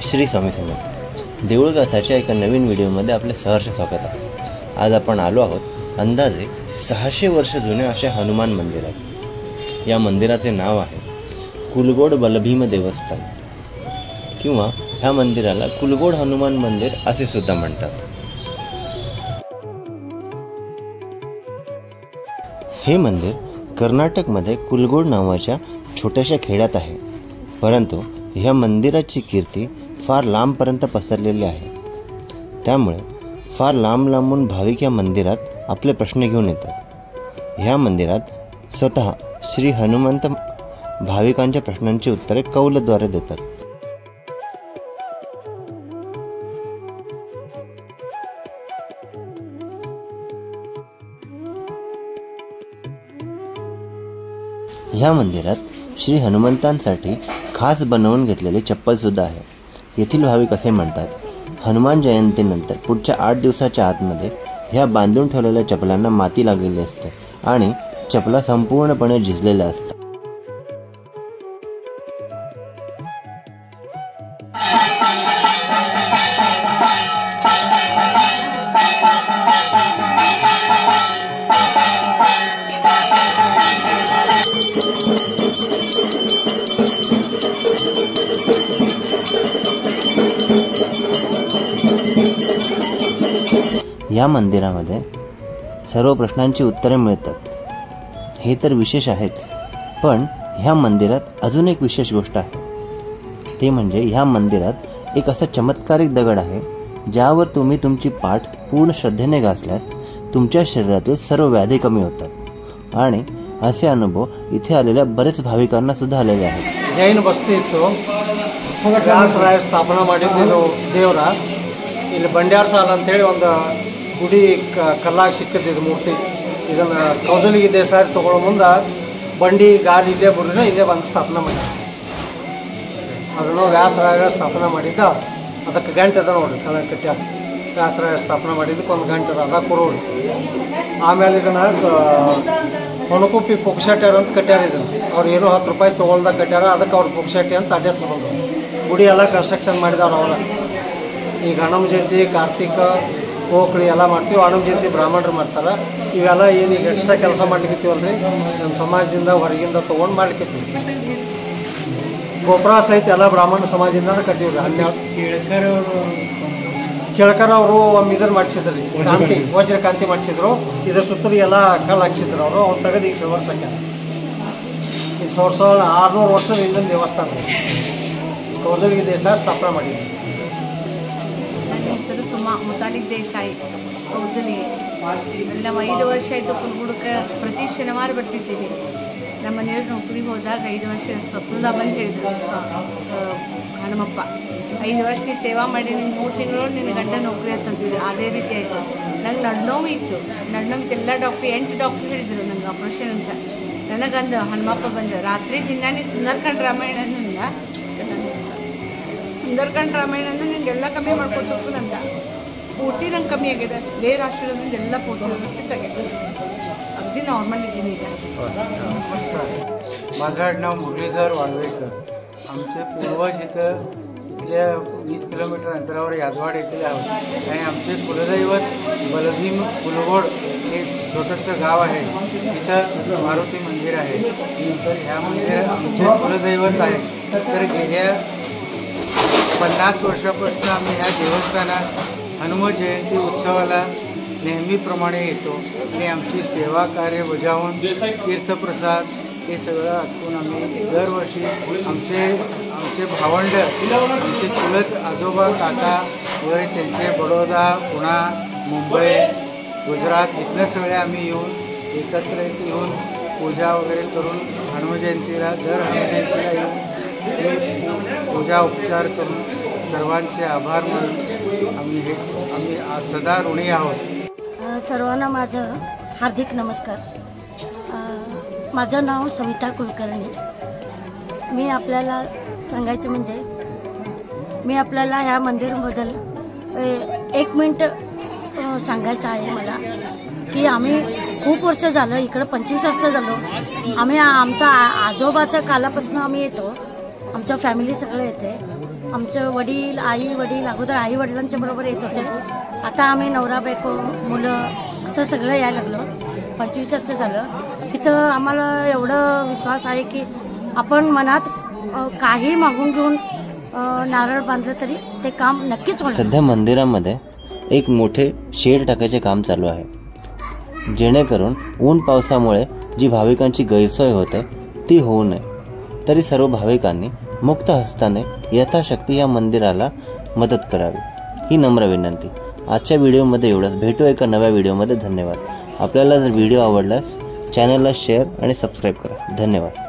श्री स्वामी समर्थ. देऊळ गाथाच्या एका नवीन व्हिडिओमध्ये आपले सहर्ष स्वागत आहे. आज आपण आलो आहोत अंदाजे 600 वर्ष जुन्या अशा हनुमान मंदिरात. या मंदिराचे नाव आहे कुलगोड बलभीम देवस्थान किंवा ह्या मंदिराला कुलगोड हनुमान मंदिर असे सुद्धा म्हणतात. हे मंदिर कर्नाटकमध्ये कुलगोड नावाच्या छोट्याशा खेड्यात आहे. परंतु ह्या मंदिराची कीर्ती फार लांबपर्यंत पसरलेली आहे. त्यामुळे फार लांब लांबून भाविक या मंदिरात आपले प्रश्न घेऊन येतात. ह्या मंदिरात स्वतः श्री हनुमंत भाविकांच्या प्रश्नांची उत्तरे कौलद्वारे देतात. ह्या मंदिरात श्री हनुमंतांसाठी खास बनवून घेतलेले चप्पल सुद्धा आहे. येथील भाविक असे म्हणतात, हनुमान जयंतीनंतर पुढच्या 8 दिवसाच्या आतमध्ये ह्या बांधून ठेवलेल्या चपलांना माती लागलेली असते आणि चपला संपूर्णपणे झिजलेल्या असतात. या मंदिरामध्ये सर्व प्रश्नांची उत्तरे मिळतात. हे तर विशेष आहेच, पण ह्या मंदिरात अजून एक विशेष गोष्ट आहे. ते म्हणजे ह्या मंदिरात एक असा चमत्कारिक दगड आहे ज्यावर तुम्ही तुमची पाठ पूर्ण श्रद्धेने घासल्यास तुमच्या शरीरातील सर्व व्याधी कमी होतात. आणि असे अनुभव इथे आलेल्या बरेच भाविकांना सुद्धा आलेले आहेत. ಜೈನ ಬಸ್ತಿ ಇತ್ತು, ವ್ಯಾಸರಾಯ ಸ್ಥಾಪನಾ ಮಾಡಿದ್ದು ದೇವರ. ಇಲ್ಲಿ ಬಂಡ್ಯಾರ ಸಾಲ ಅಂತೇಳಿ ಒಂದು ಗುಡಿ ಕಲ್ಲಾಗಿ ಸಿಕ್ಕತ್ತಿದ್ದು ಮೂರ್ತಿ. ಇದನ್ನು ಕೌಜಲಿಗೆ ದೇಸಾರಿ ತೊಗೊಳ್ಳೋ ಮುಂದೆ ಬಂಡಿ ಗಾಲಿ ಇಲ್ಲೇ ಬರೋಣ ಇಲ್ಲೇ ಬಂದು ಸ್ಥಾಪನೆ ಮಾಡಿದ. ಅದನ್ನು ವ್ಯಾಸರಾಯ ಸ್ಥಾಪನೆ ಮಾಡಿದ್ದ. ಅದಕ್ಕೆ ಗಂಟೆ ಅದ ನೋಡ್ರಿ, ಕಲ ಕಟ್ಟ್ಯಾರ. ವ್ಯಾಸರಾಯ ಸ್ಥಾಪನೆ ಮಾಡಿದ್ದಕ್ಕೆ ಒಂದು ಗಂಟೆ ಅದ, ಅದ ಕೊರೋಡಿ. ಆಮೇಲೆ ಇದನ್ನು ಹೊನಕುಪ್ಪಿ ಪುಕ್ಷಟ್ಯಾರ ಅಂತ ಕಟ್ಟ್ಯಾರ. ಇದನ್ನು ಅವ್ರು ಏನೋ 10 ರೂಪಾಯಿ ತೊಗೊಳ್ದಾಗ ಕಟ್ಟ್ಯಾರ, ಅದಕ್ಕೆ ಅವ್ರು ಪುಕ್ಷಟ್ಟಿ ಅಂತ ಅಡ್ರೆಸ್ ಬಂದು ಗುಡಿ ಎಲ್ಲ ಕನ್ಸ್ಟ್ರಕ್ಷನ್ ಮಾಡಿದವ್ರು ಅವರ. ಈಗ ಹನುಮ ಜಯಂತಿ, ಕಾರ್ತಿಕ, ಹೋಕಳಿ ಎಲ್ಲ ಮಾಡ್ತೀವಿ. ಹನುಮ ಜಯಂತಿ ಬ್ರಾಹ್ಮಣರು ಮಾಡ್ತಾರೆ. ಇವೆಲ್ಲ ಏನು ಈಗ ಎಕ್ಸ್ಟ್ರಾ ಕೆಲಸ ಮಾಡ್ಲಿಕ್ಕೀವಲ್ರಿ, ನಮ್ಮ ಸಮಾಜದಿಂದ ಹೊರಗಿಂದ ತೊಗೊಂಡು ಮಾಡ್ಲಿಕ್ಕೀವಿ. ಗೋಪುರ ಸಹಿತ ಎಲ್ಲ ಬ್ರಾಹ್ಮಣ ಸಮಾಜದಿಂದ ಕಟ್ಟಿವ್ರಿ. 12 ಕೇಳ್ಕರ ಅವರು ಒಮ್ಮೆ ಇದನ್ನು ಮಾಡಿಸಿದ್ರಿ, ಕಾಂತಿ ವಜ್ರ ಕಾಂತಿ ಮಾಡಿಸಿದ್ರು. ಇದ್ರ ಸುತ್ತಲೂ ಎಲ್ಲ ಕಲ್ಲು ಹಾಕ್ಸಿದ್ರು ಅವರು. ಅವ್ರು ತೆಗೆದು ಈಗ ವರ್ಷ ಹಾಕ್ಯಾರ. ಇದು 1600 ವರ್ಷದ ಹಿಂದಿನ ದೇವಸ್ಥಾನ. ಕೌಜಲಿಗೆ ದೇಸಾಯಿ ಸ್ಥಾಪನೆ ಮಾಡಿದ್ರು. ನನ್ನ ಹೆಸರು ಸುಮಾ ಮುತಾಲಿಕ್ ದೇಸಾಯಿ, ಕೌಜಲಿಗೆ. ನಾವು 5 ವರ್ಷ ಆಯಿತು ಕುಲ್ಗುಡಕ್ಕೆ ಪ್ರತಿ ಶನಿವಾರ ಬರ್ತಿದ್ದೀವಿ. ನಮ್ಮ ಮನೆಯವ್ರು ನೌಕರಿಗೆ ಹೋದಾಗ 5 ವರ್ಷ ಸ್ವಪ್ನದ ಬಂದು ಹೇಳಿದ್ರು ಹನುಮಪ್ಪ, 5 ವರ್ಷ ನೀನು ಸೇವಾ ಮಾಡಿ ನಿನ್ನ 3 ತಿಂಗಳೊಳಗೆ ನಿನ್ನ ಗಂಡ ನೌಕರಿ ಅಂತಂದಿದ್ರು. ಅದೇ ರೀತಿ ಆಯಿತು. ನಂಗೆ ನಡ್ನೋವು ಇತ್ತು. ನಡ್ನೋವಿಗೆ ಎಲ್ಲ ಡಾಕ್ಟ್ರು 8 ಡಾಕ್ಟ್ರು ಹೇಳಿದರು ನಂಗೆ ಆಪ್ರೇಷನ್ ಅಂತ. ನನಗಂದು ಹನುಮಪ್ಪ ಬಂದು ರಾತ್ರಿ ದಿನ ನೀನು ಸುಂದರಕಾಂಡ ರಾಮಾಯಣನಿಂದ ಸುಂದರಕಾಂಡ ರಾಮಾಯಣನ ನಿಂಗೆಲ್ಲ ಕಮ್ಮಿ ಮಾಡ್ಕೊಟ್ಟು ನಂತ ಪೂರ್ತಿ ನಂಗೆ ಕಮ್ಮಿ ಆಗಿದೆ. ಬೇರೆ ರಾಷ್ಟ್ರದಿಂದ ಎಲ್ಲ ಪೂರ್ತಿ ಆಗಿದೆ. अगदी नॉर्मल इथे ಈಗ. माझं आडनाव मुरलीधर वाळवेकर. आमचे पूर्वज इथं इथल्या 20 किलोमीटर अंतरावर यादवाड येथील आहोत. आणि आमचे कुलदैवत बलभीम कुलगोड हे छोटंसं गाव आहे. तिथं मारुती मंदिर आहे. तर ह्या मंदिरात आमचे कुलदैवत आहे. तर गेल्या 50 वर्षापासून आम्ही ह्या देवस्थानात हनुम जयंती उत्सवाला नेहमीप्रमाणे येतो आणि आमची सेवा कार्य बजावून तीर्थप्रसाद हे सगळं आटून आम्ही दरवर्षी आमचे भावंड, आमचे चुलत आजोबा, काका वगैरे त्यांचे बडोदा, पुणा, मुंबई, गुजरात इथलं सगळे आम्ही येऊन एकत्र येऊन पूजा वगैरे करून हनुम जयंतीला दर हनुम जयंतीला येऊन पूजा उपचार करून सर्वांचे आभार मानून आम्ही सदा ऋणी आहोत. सर्वांना माझं हार्दिक नमस्कार. माझं नाव सविता कुलकर्णी. मी आपल्याला सांगायचं म्हणजे मी आपल्याला ह्या मंदिराबद्दल 1 मिनिट सांगायचं आहे मला, की आम्ही खूप वर्ष झालं इकडं 25 वर्ष झालो. आम्ही आमच्या आजोबाच्या कालापासून आम्ही येतो. आमच्या फॅमिली सगळे येते. आमचं वडील आई वडील अगोदर आई वडिलांच्या बरोबर येत होते. आता आम्ही नवरा बायको मुलं असं सगळं यायला लागलो. 25 वर्ष झालं. इथं आम्हाला एवढं विश्वास आहे की आपण मनात काही मागून घेऊन नारळ बांधलं तरी ते काम नक्कीच होणार. सध्या मंदिरामध्ये एक मोठे शेड टाकायचे काम चालू आहे, जेणेकरून ऊन पावसामुळे जी भाविकांची गैरसोय होते ती होऊ नये. तरी सर्व भाविकांनी मुक्त हस्ताने यथाशक्ती या मंदिराला मदत करावी ही नम्र विनंती. आजच्या व्हिडिओमध्ये एवढंच. भेटू एका नव्या व्हिडिओमध्ये. धन्यवाद. आपल्याला जर व्हिडिओ आवडल्यास चॅनलला शेअर आणि सबस्क्राईब करा. धन्यवाद.